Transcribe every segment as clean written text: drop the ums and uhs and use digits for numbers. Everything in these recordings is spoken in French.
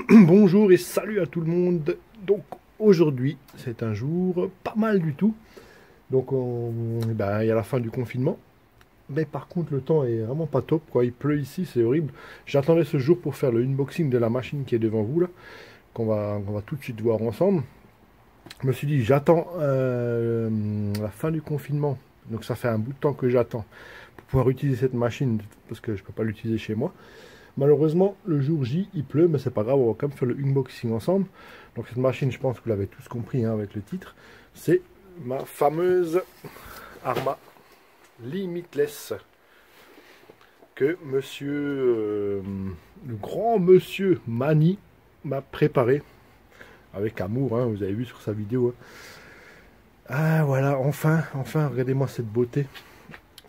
Bonjour et salut à tout le monde. Donc aujourd'hui c'est un jour pas mal du tout. Donc il y a la fin du confinement. Mais par contre le temps est vraiment pas top quoi. Il pleut ici, c'est horrible. J'attendais ce jour pour faire le unboxing de la machine qui est devant vous là, qu'on va tout de suite voir ensemble. Je me suis dit j'attends la fin du confinement. Donc ça fait un bout de temps que j'attends pour pouvoir utiliser cette machine parce que je peux pas l'utiliser chez moi. Malheureusement, le jour J, il pleut, mais c'est pas grave, on va quand même faire le unboxing ensemble. Donc cette machine, je pense que vous l'avez tous compris hein, avec le titre, c'est ma fameuse Arma Limitless que le grand monsieur Mani m'a préparé avec amour, hein, vous avez vu sur sa vidéo. Hein. Ah voilà, enfin, regardez-moi cette beauté.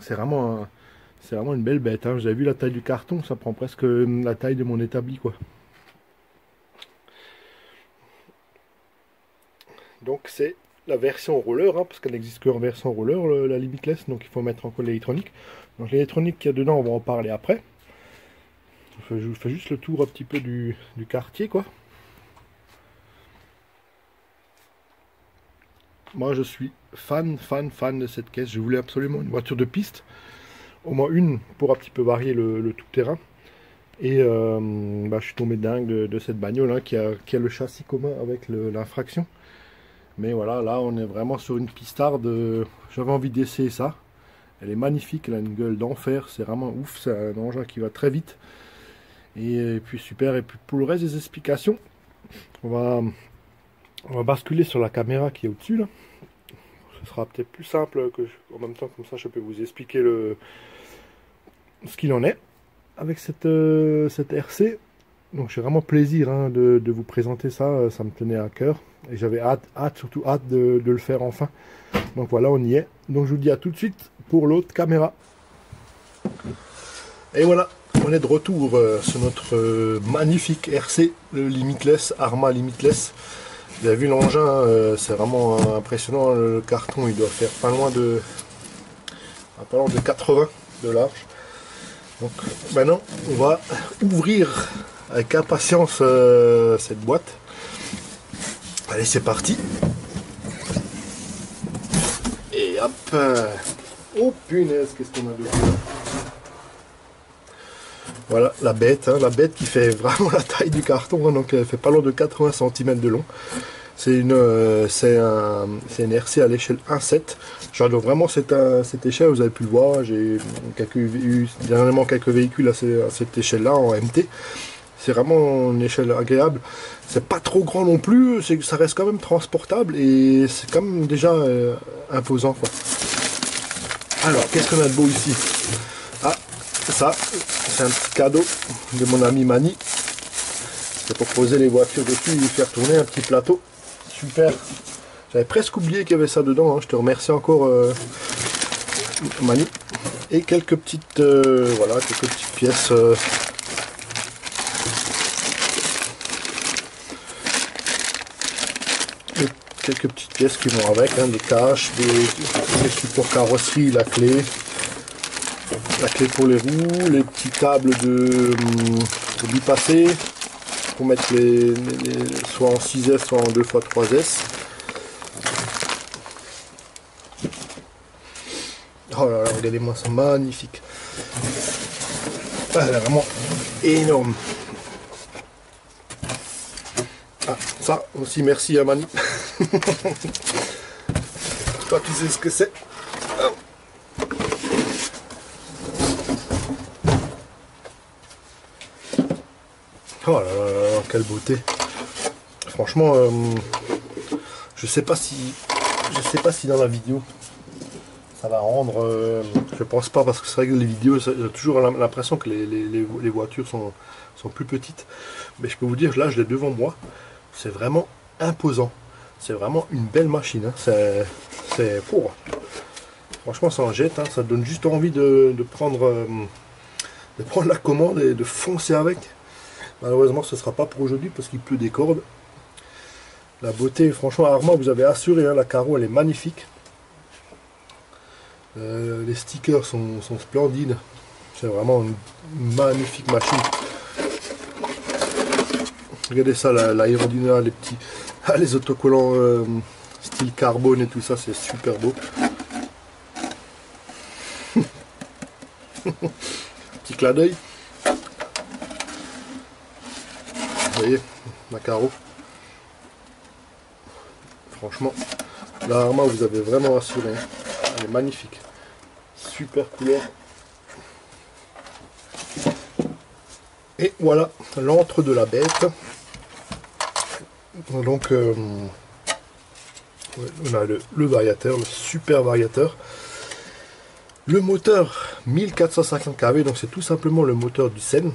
C'est vraiment une belle bête. Hein. Vous avez vu la taille du carton, ça prend presque la taille de mon établi, quoi. Donc c'est la version roller, hein, parce qu'elle n'existe qu'en version roller, la Limitless, donc il faut mettre encore l'électronique. Donc l'électronique qu'il y a dedans, on va en parler après. Je vous fais juste le tour un petit peu du quartier, quoi. Moi je suis fan de cette caisse. Je voulais absolument une voiture de piste. Au moins une pour un petit peu varier le tout-terrain. Et je suis tombé dingue de cette bagnole hein, qui a le châssis commun avec l'infraction. Mais voilà, là on est vraiment sur une pistarde. J'avais envie d'essayer ça. Elle est magnifique, elle a une gueule d'enfer, c'est vraiment ouf, c'est un engin qui va très vite. Et puis super, et puis pour le reste des explications, on va basculer sur la caméra qui est au-dessus là. Ce sera peut-être plus simple en même temps, comme ça je peux vous expliquer ce qu'il en est avec cette RC. Donc j'ai vraiment plaisir hein, de vous présenter ça, ça me tenait à cœur et j'avais surtout hâte de le faire enfin. Donc voilà, on y est. Donc je vous dis à tout de suite pour l'autre caméra. Et voilà, on est de retour sur notre magnifique RC, le Limitless, Arma Limitless. Vous avez vu l'engin, c'est vraiment impressionnant. Le carton il doit faire pas loin de 80 de large. Donc maintenant on va ouvrir avec impatience cette boîte. Allez, c'est parti. Et hop. Oh punaise, qu'est-ce qu'on a dedans. Voilà la bête, hein, la bête qui fait vraiment la taille du carton, hein, donc elle fait pas loin de 80 cm de long. C'est une RC à l'échelle 1.7. J'adore vraiment cette échelle, vous avez pu le voir. J'ai eu dernièrement quelques véhicules à cette échelle-là en MT. C'est vraiment une échelle agréable. C'est pas trop grand non plus, ça reste quand même transportable et c'est quand même déjà imposant, quoi. Alors, qu'est-ce qu'on a de beau ici? Ah, ça, c'est un petit cadeau de mon ami Mani. C'est pour poser les voitures dessus et faire tourner un petit plateau. Super. J'avais presque oublié qu'il y avait ça dedans. Hein. Je te remercie encore, Mani. Et quelques petites, voilà, quelques petites pièces. Quelques petites pièces qui vont avec, hein, des caches, des supports carrosserie, la clé pour les roues, les petites tables de bipassé pour mettre soit en 6S soit en 2x3S. Oh là là, regardez-moi ça, magnifique. Ah, elle est vraiment énorme. Ah, ça aussi, merci à Mani. Toi, tu sais ce que c'est. Oh là là, quelle beauté. Franchement, je sais pas si dans la vidéo ça va rendre. Je pense pas, parce que c'est vrai que les vidéos, j'ai toujours l'impression que les voitures sont plus petites. Mais je peux vous dire, là, je l'ai devant moi. C'est vraiment imposant. C'est vraiment une belle machine. Hein. Franchement, ça en jette. Hein. Ça donne juste envie de prendre la commande et de foncer avec. Malheureusement, ce ne sera pas pour aujourd'hui parce qu'il pleut des cordes. La beauté, franchement, Arma, vous avez assuré. Hein, la carreau, elle est magnifique. Les stickers sont splendides. C'est vraiment une magnifique machine. Regardez ça, l'aérodynamique, les petits, les autocollants style carbone et tout ça, c'est super beau. Petit clin d'œil. Vous voyez, Macaro. Franchement, la Arma, vous avez vraiment assuré. Hein. Elle est magnifique. Super couleur. Et voilà, l'antre de la bête. Donc, on a le variateur, le super variateur. Le moteur 1450 kW, donc c'est tout simplement le moteur du Sen.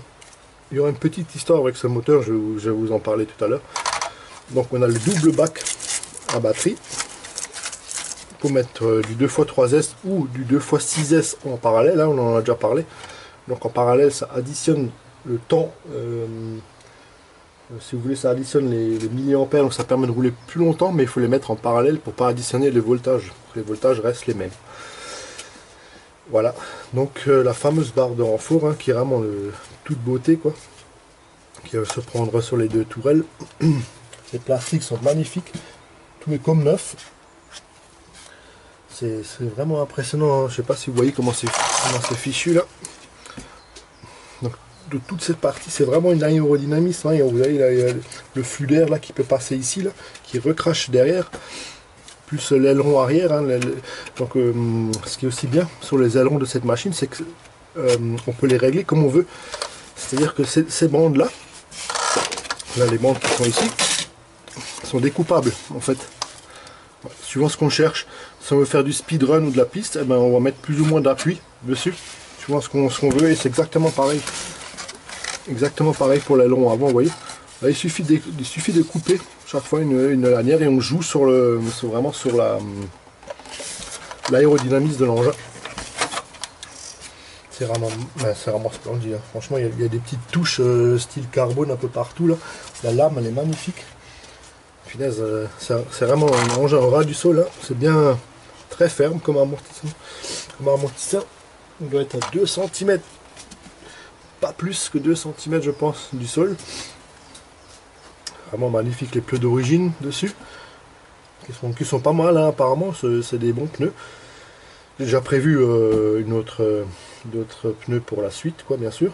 Il y aura une petite histoire avec ce moteur, je vais vous en parler tout à l'heure. Donc on a le double bac à batterie pour mettre du 2x3S ou du 2x6S en parallèle, hein, on en a déjà parlé. Donc en parallèle ça additionne le temps, si vous voulez ça additionne les milliampères, donc ça permet de rouler plus longtemps, mais il faut les mettre en parallèle pour pas additionner les voltages, pour que les voltages restent les mêmes. Voilà, donc la fameuse barre de renfort, hein, qui est vraiment toute beauté, quoi, qui va se prendre sur les deux tourelles. Les plastiques sont magnifiques, tout est comme neuf. C'est vraiment impressionnant, hein. Je sais pas si vous voyez comment c'est fichu là. Donc de toute cette partie, c'est vraiment une aérodynamisme, hein. Vous voyez là, il y a le flux d'air là qui peut passer ici, là, qui recrache derrière. Plus l'aileron arrière, hein, donc ce qui est aussi bien sur les ailerons de cette machine, c'est que on peut les régler comme on veut. C'est-à-dire que ces bandes là, les bandes qui sont ici, sont découpables en fait. Suivant ce qu'on cherche, si on veut faire du speedrun ou de la piste, eh ben, on va mettre plus ou moins d'appui dessus, suivant ce qu'on veut, et c'est exactement pareil. Exactement pareil pour l'aileron avant, vous voyez. Là, il suffit de couper chaque fois une lanière et on joue vraiment sur l'aérodynamisme de l'engin. C'est vraiment splendide. Hein. Franchement, il y a des petites touches style carbone un peu partout. Là. La lame, elle est magnifique. Punaise, c'est vraiment un engin au ras du sol. Hein. C'est bien très ferme comme amortisseur. On doit être à 2 cm. Pas plus que 2 cm, je pense, du sol. Vraiment magnifique, les pneus d'origine dessus, qui sont pas mal, hein, apparemment, c'est des bons pneus. J'ai déjà prévu d'autres pneus pour la suite, quoi, bien sûr.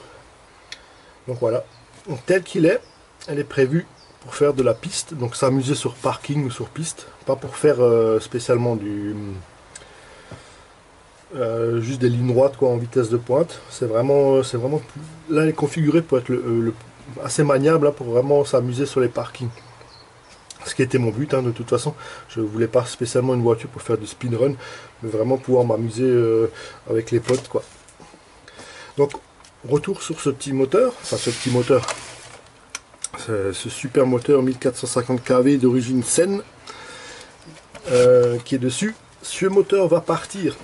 Donc voilà, donc, tel qu'il est, elle est prévue pour faire de la piste, donc s'amuser sur parking ou sur piste, pas pour faire spécialement juste des lignes droites, quoi, en vitesse de pointe. C'est vraiment là, elle est configurée pour être assez maniable, hein, pour vraiment s'amuser sur les parkings. Ce qui était mon but, hein, de toute façon. Je ne voulais pas spécialement une voiture pour faire du speedrun, mais vraiment pouvoir m'amuser avec les potes, quoi. Donc, retour sur ce petit moteur, ce super moteur 1450 kW d'origine Sen, qui est dessus. Ce moteur va partir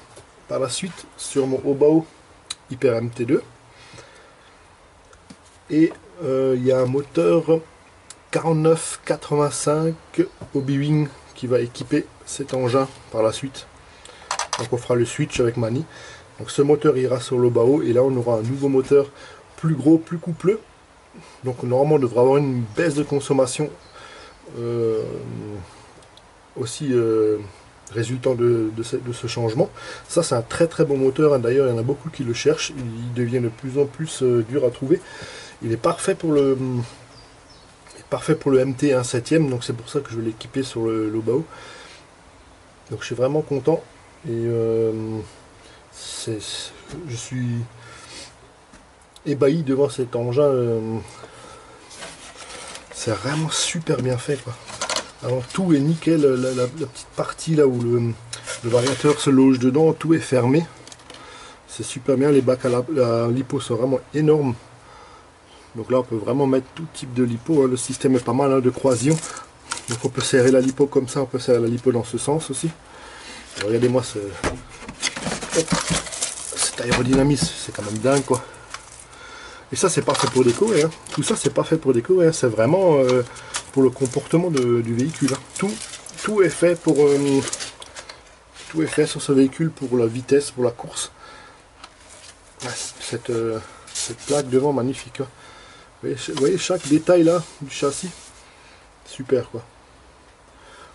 par la suite sur mon Obao Hyper MT2. Et il y a un moteur 4985 Obi-Wing qui va équiper cet engin par la suite. Donc on fera le switch avec Mani. Donc ce moteur ira sur l'Obao et là on aura un nouveau moteur plus gros, plus coupleux. Donc normalement on devrait avoir une baisse de consommation aussi résultant de ce changement. Ça c'est un très très bon moteur, hein. D'ailleurs il y en a beaucoup qui le cherchent, il devient de plus en plus dur à trouver. Il est parfait pour le MT 1/7, donc c'est pour ça que je vais l'équiper sur l'Obao. Donc je suis vraiment content et je suis ébahi devant cet engin. C'est vraiment super bien fait, quoi. Alors tout est nickel, la petite partie là où le variateur se loge dedans, tout est fermé. C'est super bien, les bacs à lipo sont vraiment énormes. Donc là on peut vraiment mettre tout type de lipo, hein. Le système est pas mal, hein, de croisillon. Donc on peut serrer la lipo comme ça, on peut serrer la lipo dans ce sens aussi. Regardez-moi cet aérodynamisme, c'est quand même dingue, quoi. Et ça c'est pas fait pour décorer, hein. Tout ça c'est pas fait pour décorer, hein. C'est vraiment pour le comportement du véhicule, hein. Tout est fait pour tout est fait sur ce véhicule pour la vitesse, pour la course. Cette plaque devant magnifique, hein. Vous voyez chaque détail là du châssis, super quoi.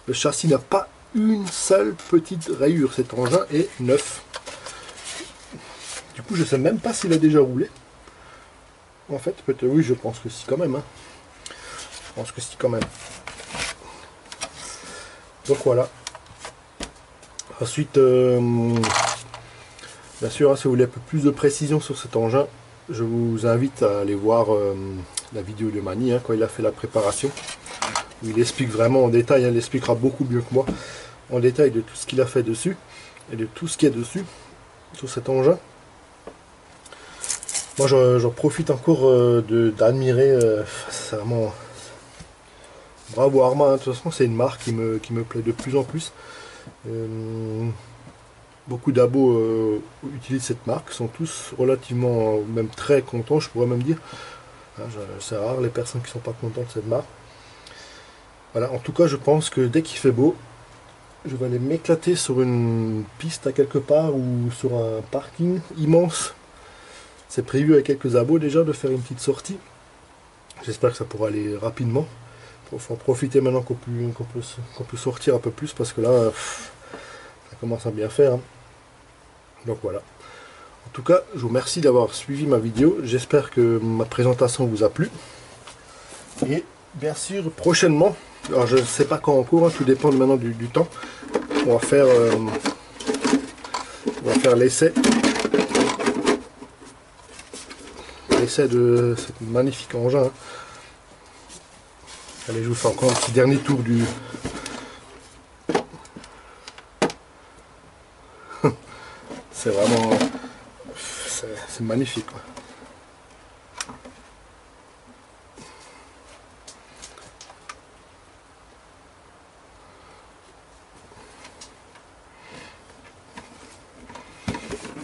Le châssis n'a pas une seule petite rayure, cet engin est neuf. Du coup je sais même pas s'il a déjà roulé. En fait peut-être oui, je pense que si quand même. Hein. Je pense que si quand même. Donc voilà. Ensuite, bien sûr, hein, si vous voulez un peu plus de précision sur cet engin, je vous invite à aller voir la vidéo de Mani hein, quand il a fait la préparation. Où il explique vraiment en détail, hein, il expliquera beaucoup mieux que moi, en détail de tout ce qu'il a fait dessus et de tout ce qu'il y a dessus sur cet engin. Moi j'en profite encore d'admirer, c'est vraiment bravo Arma, hein. De toute façon c'est une marque qui me plaît de plus en plus. Beaucoup d'abos utilisent cette marque, sont tous relativement, même très contents, je pourrais même dire. Hein, c'est rare les personnes qui ne sont pas contentes de cette marque. Voilà, en tout cas je pense que dès qu'il fait beau, je vais aller m'éclater sur une piste à quelque part ou sur un parking immense. C'est prévu avec quelques abos déjà de faire une petite sortie. J'espère que ça pourra aller rapidement. Il faut en profiter maintenant qu'on peut sortir un peu plus parce que là, ça commence à bien faire. Hein. Donc voilà. En tout cas, je vous remercie d'avoir suivi ma vidéo. J'espère que ma présentation vous a plu. Et bien sûr, prochainement, alors je ne sais pas quand encore, hein, tout dépend maintenant du temps. On va faire l'essai. L'essai de ce magnifique engin. Hein. Allez, je vous fais encore un petit dernier tour du... C'est vraiment... C'est magnifique. Quoi.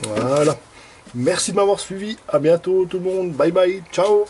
Voilà. Merci de m'avoir suivi. À bientôt tout le monde. Bye bye. Ciao.